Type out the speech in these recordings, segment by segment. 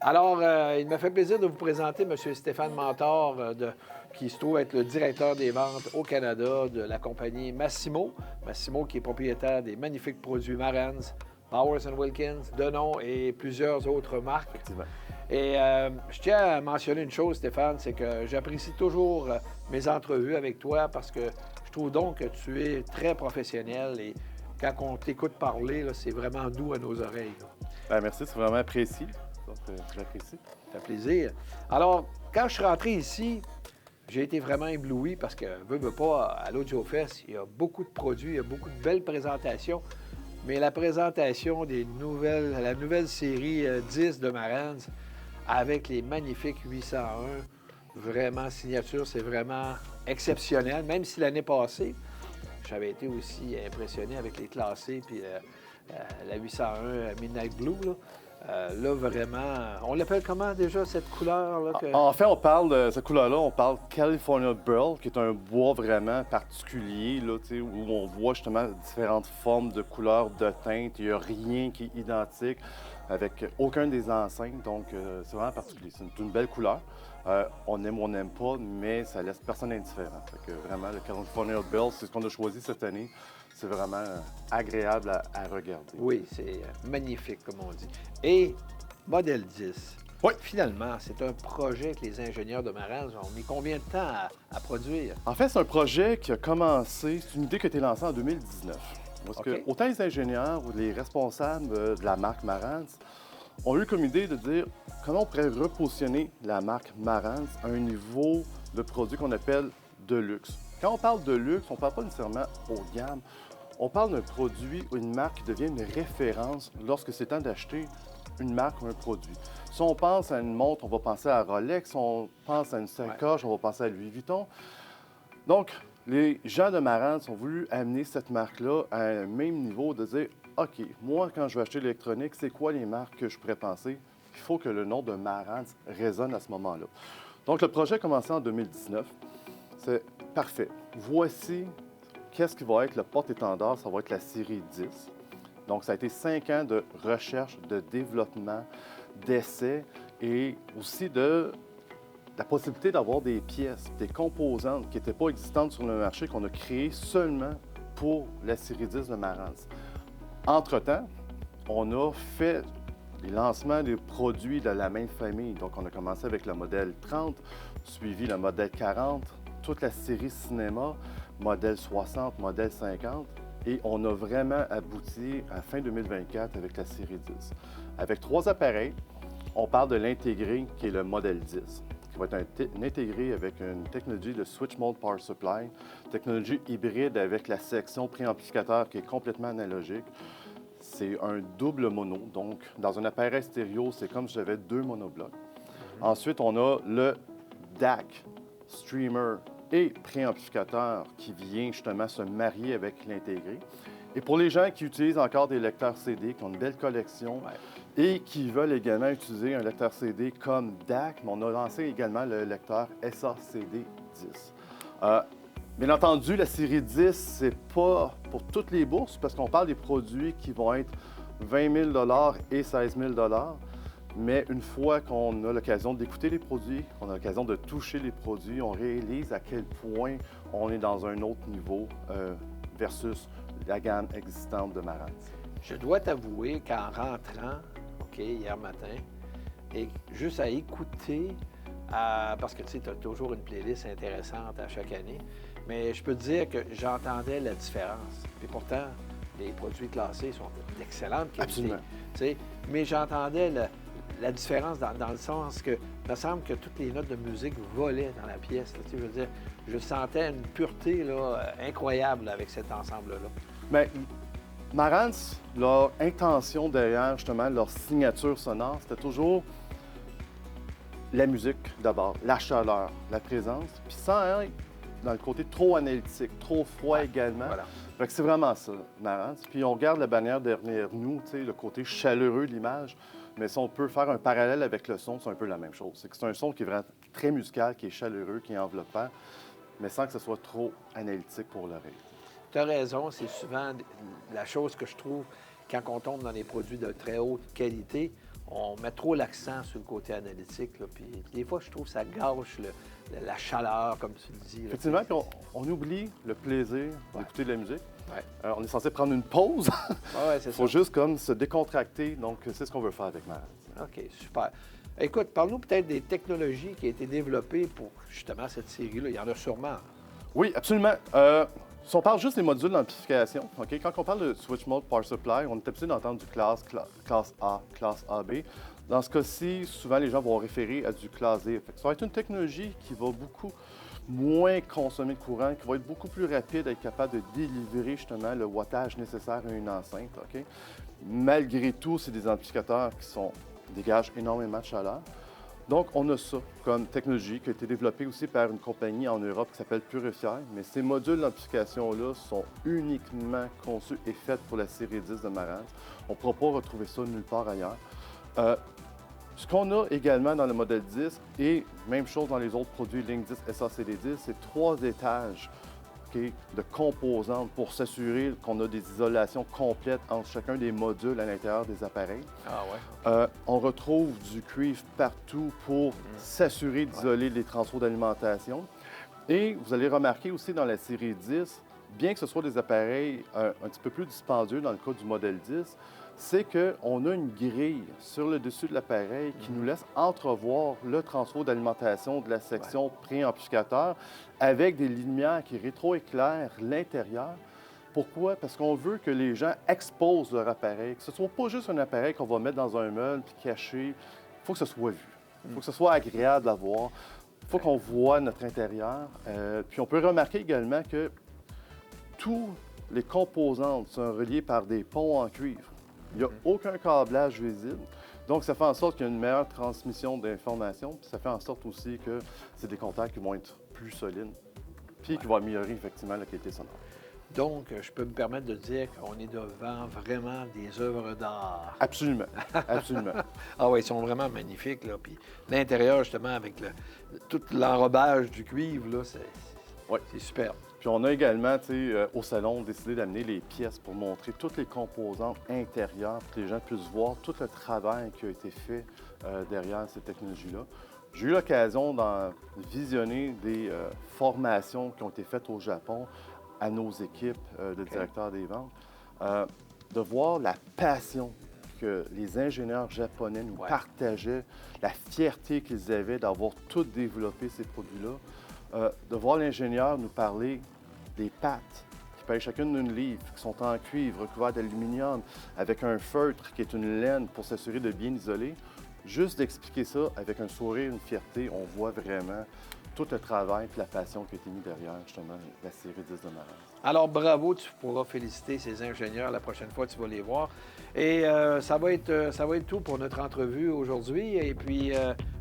Alors, il m'a fait plaisir de vous présenter M. Stéphane Mentor, qui se trouve être le directeur des ventes au Canada de la compagnie Massimo. Massimo, qui est propriétaire des magnifiques produits Marantz, Bowers Wilkins, Denon et plusieurs autres marques. Effectivement. Et je tiens à mentionner une chose, Stéphane, c'est que j'apprécie toujours mes entrevues avec toi parce que je trouve donc que tu es très professionnel et quand on t'écoute parler, là, c'est vraiment doux à nos oreilles. Bien, merci, c'est vraiment apprécié. Donc, j'apprécie. Ça fait plaisir. Alors, quand je suis rentré ici, j'ai été vraiment ébloui parce que, veux pas, à l'AudioFest, il y a beaucoup de produits, il y a beaucoup de belles présentations. Mais la présentation la nouvelle série 10 de Marantz avec les magnifiques 801, vraiment signature, c'est vraiment exceptionnel. Même si l'année passée, j'avais été aussi impressionné avec les classés puis la 801 Midnight Blue. Là, vraiment, on l'appelle comment déjà, cette couleur-là? En fait, on parle de cette couleur-là, on parle California Burl, qui est un bois vraiment particulier, là, où on voit justement différentes formes de couleurs, de teintes. Il n'y a rien qui est identique avec aucun des enseignes, donc c'est vraiment particulier. C'est une belle couleur. On aime ou on n'aime pas, mais ça laisse personne indifférent. Fait que vraiment, le California Burl, c'est ce qu'on a choisi cette année. C'est vraiment agréable à regarder. Oui, c'est magnifique, comme on dit. Et modèle 10. Oui. Finalement, c'est un projet que les ingénieurs de Marantz ont mis combien de temps à produire? En fait, c'est un projet qui a commencé, c'est une idée qui a été lancée en 2019. Parce que autant les ingénieurs ou les responsables de la marque Marantz ont eu comme idée de dire comment on pourrait repositionner la marque Marantz à un niveau de produit qu'on appelle de luxe. Quand on parle de luxe, on ne parle pas nécessairement haut de gamme. On parle d'un produit ou une marque qui devient une référence lorsque c'est temps d'acheter une marque ou un produit. Si on pense à une montre, on va penser à Rolex. Si on pense à une sacoche, on va penser à Louis Vuitton. Donc, les gens de Marantz ont voulu amener cette marque-là à un même niveau de dire « OK, moi, quand je vais acheter l'électronique, c'est quoi les marques que je pourrais penser? Il faut que le nom de Marantz résonne à ce moment-là. » Donc, le projet a commencé en 2019. C'est parfait. Voici qu'est-ce qui va être le porte-étendard. Ça va être la série 10. Donc, ça a été 5 ans de recherche, de développement, d'essais et aussi de la possibilité d'avoir des pièces, des composantes qui n'étaient pas existantes sur le marché, qu'on a créées seulement pour la série 10 de Marantz. Entre-temps, on a fait les lancements des produits de la même famille. Donc, on a commencé avec le modèle 30, suivi le modèle 40, toute la série cinéma, modèle 60, modèle 50. Et on a vraiment abouti à fin 2024 avec la série 10. Avec 3 appareils, on parle de l'intégré qui est le modèle 10, qui va être intégré avec une technologie de Switch Mode Power Supply, technologie hybride avec la section préamplificateur qui est complètement analogique. C'est un double mono, donc dans un appareil stéréo, c'est comme si j'avais 2 monoblocs. Ensuite, on a le DAC, streamer et préamplificateur qui vient justement se marier avec l'intégré. Et pour les gens qui utilisent encore des lecteurs CD, qui ont une belle collection et qui veulent également utiliser un lecteur CD comme DAC, mais on a lancé également le lecteur SACD 10. Bien entendu, la série 10, c'est pas pour toutes les bourses parce qu'on parle des produits qui vont être 20 000 et 16 000 mais une fois qu'on a l'occasion d'écouter les produits, qu'on a l'occasion de toucher les produits, on réalise à quel point on est dans un autre niveau versus la gamme existante de Marantz. Je dois t'avouer qu'en rentrant, hier matin, et juste à écouter, parce que tu sais, tu as toujours une playlist intéressante à chaque année, mais je peux te dire que j'entendais la différence. Puis pourtant, les produits classés sont d'excellente qualité. Absolument. Mais j'entendais la différence dans le sens que il me semble que toutes les notes de musique volaient dans la pièce. Là, je veux dire, je sentais une pureté là, incroyable avec cet ensemble-là. Bien, Marantz, leur intention derrière justement leur signature sonore, c'était toujours la musique d'abord, la chaleur, la présence, puis sans être dans le côté trop analytique, trop froid également. Voilà. Fait que c'est vraiment ça, Marantz. Puis on regarde la bannière derrière nous, tu sais, le côté chaleureux de l'image. Mais si on peut faire un parallèle avec le son, c'est un peu la même chose. C'est un son qui est vraiment très musical, qui est chaleureux, qui est enveloppant, mais sans que ce soit trop analytique pour l'oreille. Tu as raison, c'est souvent la chose que je trouve quand on tombe dans des produits de très haute qualité, on met trop l'accent sur le côté analytique. Là, puis des fois, je trouve que ça gâche la chaleur, comme tu le dis. Là. Effectivement, puis on oublie le plaisir d'écouter de la musique. Ouais. On est censé prendre une pause. Ouais, c'est Il faut ça. juste comme se décontracter. Donc, c'est ce qu'on veut faire avec Marantz. OK, super. Écoute, parle-nous peut-être des technologies qui ont été développées pour justement cette série-là. Il y en a sûrement. Oui, absolument. Si on parle juste des modules d'amplification, OK, quand on parle de Switch Mode Power Supply, on est habitué d'entendre du classe A, classe AB. Dans ce cas-ci, souvent, les gens vont référer à du classe D. Ça va être une technologie qui va beaucoup moins consommer de courant, qui va être beaucoup plus rapide, être capable de délivrer justement le wattage nécessaire à une enceinte. OK? Malgré tout, c'est des amplificateurs qui dégagent énormément de chaleur. Donc, on a ça comme technologie qui a été développée aussi par une compagnie en Europe qui s'appelle Purifier. Mais ces modules d'amplification-là sont uniquement conçus et faits pour la série 10 de Marantz. On ne pourra pas retrouver ça nulle part ailleurs. Ce qu'on a également dans le modèle 10, et même chose dans les autres produits Ligne 10 SACD10, c'est 3 étages de composantes pour s'assurer qu'on a des isolations complètes entre chacun des modules à l'intérieur des appareils. Ah ouais? On retrouve du cuivre partout pour s'assurer d'isoler les transferts d'alimentation. Et vous allez remarquer aussi dans la série 10, bien que ce soit des appareils un petit peu plus dispendieux dans le cas du modèle 10, c'est qu'on a une grille sur le dessus de l'appareil qui nous laisse entrevoir le transfert d'alimentation de la section préamplificateur avec des lumières qui rétroéclairent l'intérieur. Pourquoi? Parce qu'on veut que les gens exposent leur appareil, que ce ne soit pas juste un appareil qu'on va mettre dans un meuble puis cacher. Il faut que ce soit vu. Il faut que ce soit agréable à voir. Il faut qu'on voit notre intérieur. Puis on peut remarquer également que tous les composantes sont reliées par des ponts en cuivre. Il n'y a aucun câblage visible. Donc, ça fait en sorte qu'il y a une meilleure transmission d'informations. Puis ça fait en sorte aussi que c'est des contacts qui vont être plus solides, puis qui vont améliorer effectivement la qualité sonore. Donc, je peux me permettre de dire qu'on est devant vraiment des œuvres d'art. Absolument, absolument. Ah oui, ils sont vraiment magnifiques, là. Puis l'intérieur, justement, avec tout l'enrobage du cuivre, là, c'est superbe. Puis on a également, au salon, décidé d'amener les pièces pour montrer toutes les composantes intérieures pour que les gens puissent voir tout le travail qui a été fait derrière ces technologies-là. J'ai eu l'occasion d'en visionner des formations qui ont été faites au Japon à nos équipes de directeurs des ventes, de voir la passion que les ingénieurs japonais nous partageaient, la fierté qu'ils avaient d'avoir tout développé ces produits-là. De voir l'ingénieur nous parler des pattes qui pèsent chacune d'une livre, qui sont en cuivre, recouvertes d'aluminium, avec un feutre qui est une laine pour s'assurer de bien isoler. Juste d'expliquer ça avec un sourire, une fierté, on voit vraiment tout le travail et la passion qui a été mis derrière, justement, la série 10 de Marantz. Alors, bravo, tu pourras féliciter ces ingénieurs la prochaine fois que tu vas les voir. Et ça va être tout pour notre entrevue aujourd'hui. Et puis,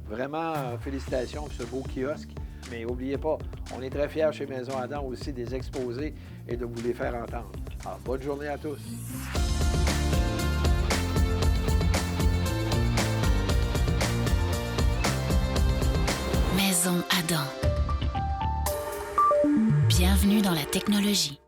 vraiment, félicitations pour ce beau kiosque. Mais n'oubliez pas, on est très fiers chez Maison Adam aussi des exposer et de vous les faire entendre. Alors, bonne journée à tous. Maison Adam. Bienvenue dans la technologie.